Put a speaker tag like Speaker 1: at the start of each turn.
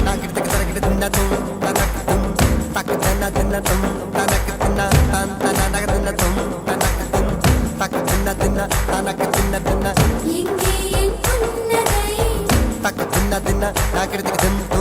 Speaker 1: நாக்கிட்டு தரக்கிட்டு தின்னதும் தனக்குதும் தக்கு தன்ன தின்னதும் தனக்கு தின்ன தான் தனக தின்னதும் தனக்குதும் தக்கு தின்ன தின்ன தனக்கு தின்ன தின்ன தக்கு தின்ன தின்ன நாக்கிட்டு தின்ன